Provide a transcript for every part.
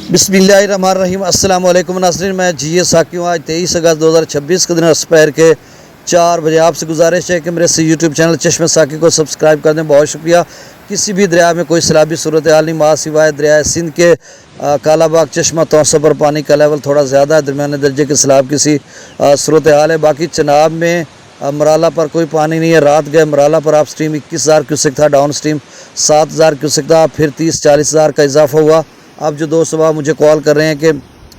बिस्मिल्लाहिर्रहमानिर्रहीम। अस्सलाम वालेकुम नाज़रीन, मैं जी साकी हूँ। आज 23 अगस्त 2026 के दिन दोपहर के 4 बजे आपसे गुजारिश है कि मेरे से यूट्यूब चैनल चश्मे साकी को सब्सक्राइब कर दें। बहुत शुक्रिया। किसी भी दरिया में कोई सैलाबी सूरत हाल नहीं, माँ सिवाय दरिया सिंध के कालाबाग चश्मा तौसा पर पानी का लेवल थोड़ा ज़्यादा है, दरमियाने दर्जे के सैलाब किसी सूरत हाल है। बाकी चनाब में मराला पर कोई पानी नहीं है। रात गए मराला पर आप स्ट्रीम 21,000 क्यूसेक था, डाउन स्ट्रीम 7,000 क्यूसेक था, फिर 30-40 हज़ार का इजाफा हुआ। अब जो दोस्त सुबह मुझे कॉल कर रहे हैं कि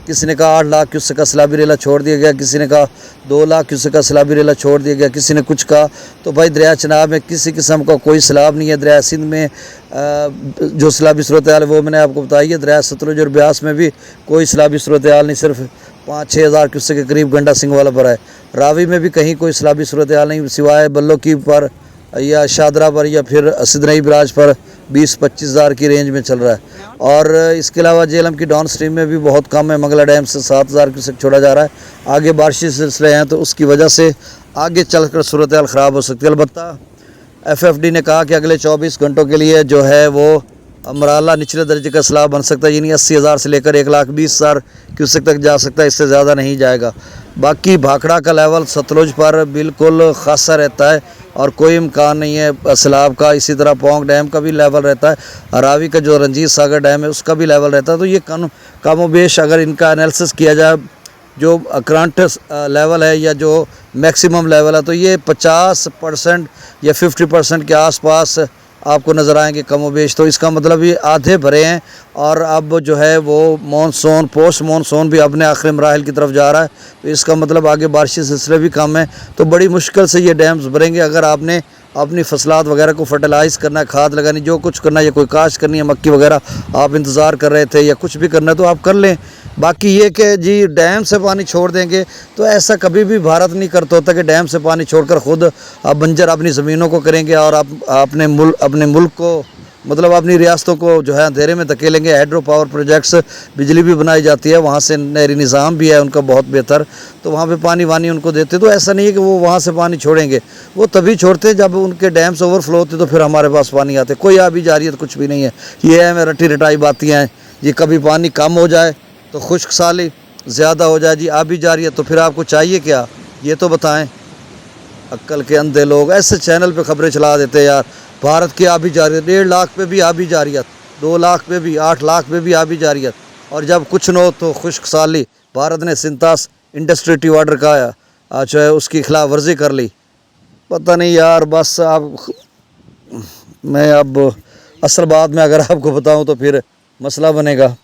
किसी ने कहा 8 लाख क्यूसेक का सैलाबी रेला छोड़ दिया गया, किसी ने कहा 2 लाख क्यूसेक का सैलाबी रेला छोड़ दिया गया, किसी ने कुछ कहा, तो भाई दरिया चनाब में किसी किस्म का कोई सैलाब नहीं है। दरिया सिंध में जो सैलाबी सूरत हाल है वो मैंने आपको बताई है। दरिया सतलुज और ब्यास में भी कोई सैलाबी सूरत हाल नहीं, सिर्फ 5-6 हज़ार क्यूसेक के करीब गंडा सिंह वाला पर है। रावी में भी कहीं कोई सैलाबी सूरत हाल नहीं, सिवाय बल्लो की पर या शादरा पर या फिर सिदनई बराज पर 20-25 हज़ार की रेंज में चल रहा है। और इसके अलावा जेलम की डाउन स्ट्रीम में भी बहुत कम है। मंगला डैम से 7,000 क्यूसेक छोड़ा जा रहा है। आगे बारिशी सिलसिले हैं तो उसकी वजह से आगे चलकर सूरत हाल ख़राब हो सकती है। अलबत्ता FFD ने कहा कि अगले 24 घंटों के लिए जो है वो मराला निचले दर्जे का सैलाब बन सकता है, यानी 80,000 से लेकर 1,20,000 क्यूसेक तक जा सकता है, इससे ज़्यादा नहीं जाएगा। बाकी भाखड़ा का लेवल सतलुज पर बिल्कुल खासा रहता है और कोई इम्कान नहीं है सैलाब का। इसी तरह पोंग डैम का भी लेवल रहता है। रावी का जो रंजीत सागर डैम है उसका भी लेवल रहता है। तो ये कमोबेश अगर इनका एनालिसिस किया जाए, जो करंट लेवल है या जो मैक्सिमम लेवल है, तो ये 50% या 50% के आसपास आपको नज़र आएंगे कमोबेश। तो इसका मतलब ये आधे भरे हैं और अब जो है वो मानसून पोस्ट मानसून भी अपने आखिरी मराहिल की तरफ जा रहा है। तो इसका मतलब आगे बारिशी सिलसिले भी कम है, तो बड़ी मुश्किल से ये डैम्स भरेंगे। अगर आपने अपनी फसलात वगैरह को फर्टिलाइज़ करना है, खाद लगानी, जो कुछ करना है, या कोई काश्त करनी है मक्की वगैरह आप इंतज़ार कर रहे थे या कुछ भी करना है तो आप कर लें। बाकी ये कि जी डैम से पानी छोड़ देंगे, तो ऐसा कभी भी भारत नहीं करता होता कि डैम से पानी छोड़कर ख़ुद आप बंजर अपनी ज़मीनों को करेंगे और आप अपने मुल्क को मतलब अपनी रियासतों को जो है अंधेरे में धकेलेंगे। हाइड्रो पावर प्रोजेक्ट्स, बिजली भी बनाई जाती है, वहाँ से नहरी निज़ाम भी है उनका बहुत बेहतर, तो वहाँ पे पानी वानी उनको देते। तो ऐसा नहीं है कि वो वहाँ से पानी छोड़ेंगे, वो तभी छोड़ते जब उनके डैम्स ओवरफ्लो होते तो फिर हमारे पास पानी आते। कोई आबी जारियत कुछ भी नहीं है। ये है मैं रटी रटाई बातें हैं। ये कभी पानी कम हो जाए तो खुश्क साली ज़्यादा हो जाए जी आबी जारियत, तो फिर आपको चाहिए क्या, ये तो बताएँ। अक्ल के अंधे लोग ऐसे चैनल पे खबरें चला देते हैं यार। भारत की आबी जारियत 1.5 लाख पे भी आबी जारियत, 2 लाख पे भी, 8 लाख पे भी आबी जारियत, और जब कुछ न हो तो खुश्क साली। भारत ने सिंतास इंडस्ट्रेटिव ऑर्डर का जो है उसकी खिलाफ वर्जी कर ली। पता नहीं यार, बस आप मैं अब असल बात में अगर आपको बताऊं तो फिर मसला बनेगा।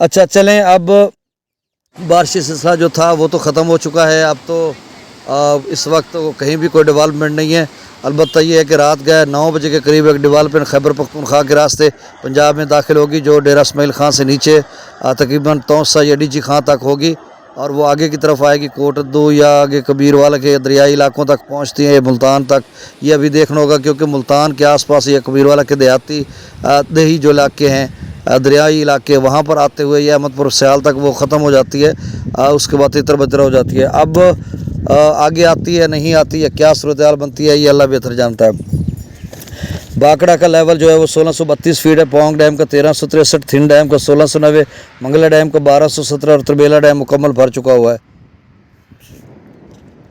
अच्छा चलें, अब बारिशी सिलसिला जो था वो तो ख़त्म हो चुका है। अब तो इस वक्त तो कहीं भी कोई डेवलपमेंट नहीं है। अलबत्ता ये है कि रात गए 9 बजे के करीब एक डेवलपमेंट खैबर पख्तूनख्वा के रास्ते पंजाब में दाखिल होगी, जो डेरा इस्माइल खां से नीचे तकरीबन तौसा या DG खां तक होगी, और वो आगे की तरफ आएगी कोटद्दू या आगे कबीरवाला के दरियाई इलाकों तक पहुंचती है, मुल्तान तक। ये अभी देखना होगा क्योंकि मुल्तान के आसपास या कबीरवाला के देहाती दही जो इलाके हैं दरियाई इलाके, वहाँ पर आते हुए ये अहमदपुर स्याल तक वो ख़त्म हो जाती है। उसके बाद तितर बतर हो जाती है। अब आगे आती है नहीं आती है, क्या सूरत हाल बनती है, ये अल्लाह बेहतर जानता है। बाकड़ा का लेवल जो है वो 1632 फीट है। पोंग डैम का 1363, थिन डैम का 1690, मंगला डैम का 1217 और त्रिबेला डैम मुकम्मल भर चुका हुआ है।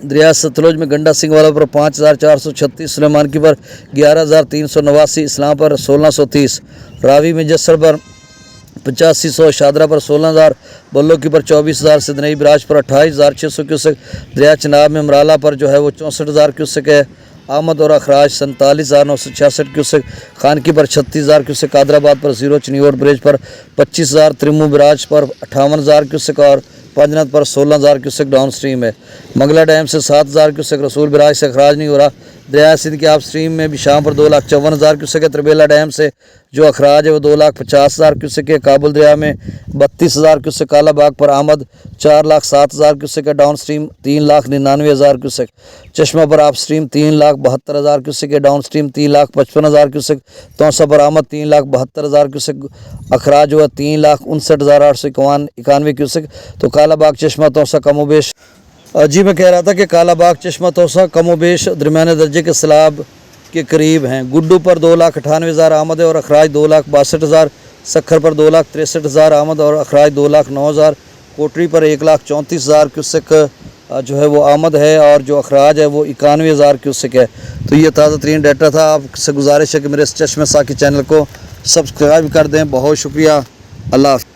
दरिया सतलुज में गंडा सिंह वाला पर 5,436, सुलेमान की पर 11,389, इस्लाम पर 1,630, रावी में जसर पर 8500, शादरा पर 16,000, बल्लो की पर 24,000, सिदनई बराज पर 28,600 क्यूसेक, दरिया चनाब में मराला पर जो है वो 64,000 क्यूसेक है। आमद और अखराज 47,966 क्यूसेक, खानकी पर 36,000 क्यूसेक, कादराबाद पर 0, चनियोट ब्रिज पर 25,000, त्रिमू बराज पर 58,000 क्यूसेक और पंजनत पर 16,000 क्यूसेक डाउन स्ट्रीम है। मंगला डैम से 7,000 क्यूसेक, रसूल बराज से अखराज नहीं हो रहा। दरिया सिंध के आप स्ट्रीम में भी शाम पर 2,54,000 क्यूसेक है। त्रिबेला डैम से जो अखराज है वो 2,50,000 क्यूसेक है। काबुल दरिया में 32,000 क्यूसेक, कालाबाग पर आमद 4,07,000 क्यूसेक है। Down stream 3,99,000 cusec. चश्मा पर आप स्ट्रीम 3,72,000 क्यूसेक है। Down stream 3,55,000 cusec. तौसा पर आमद 3,72,000 क्यूसेक। अखराज हुआ 3,59,891 क्यूसेक। तो कालाबाग चश्मा तौसा कमोबेश जी मैं कह रहा था कि कालाबाग चश्मा तौसा कमोबेश दरमियाने दर्जे के सैलाब के करीब हैं। गुड्डू पर 2,98,000 आमद है और अखराज 2,62,000, सखर पर 2,63,000 आमद और अखराज 2,09,000, कोटरी पर 1,34,000 क्यूसेक जो है वो आमद है और जो अखराज है वो 91,000 क्यूसेक है। तो ये ताज़ा तरीन डाटा था। आपसे गुजारिश है कि मेरे इस चश्मे साकी चैनल को सब्सक्राइब कर दें। बहुत शुक्रिया। अल्लाह हाफ़िज़।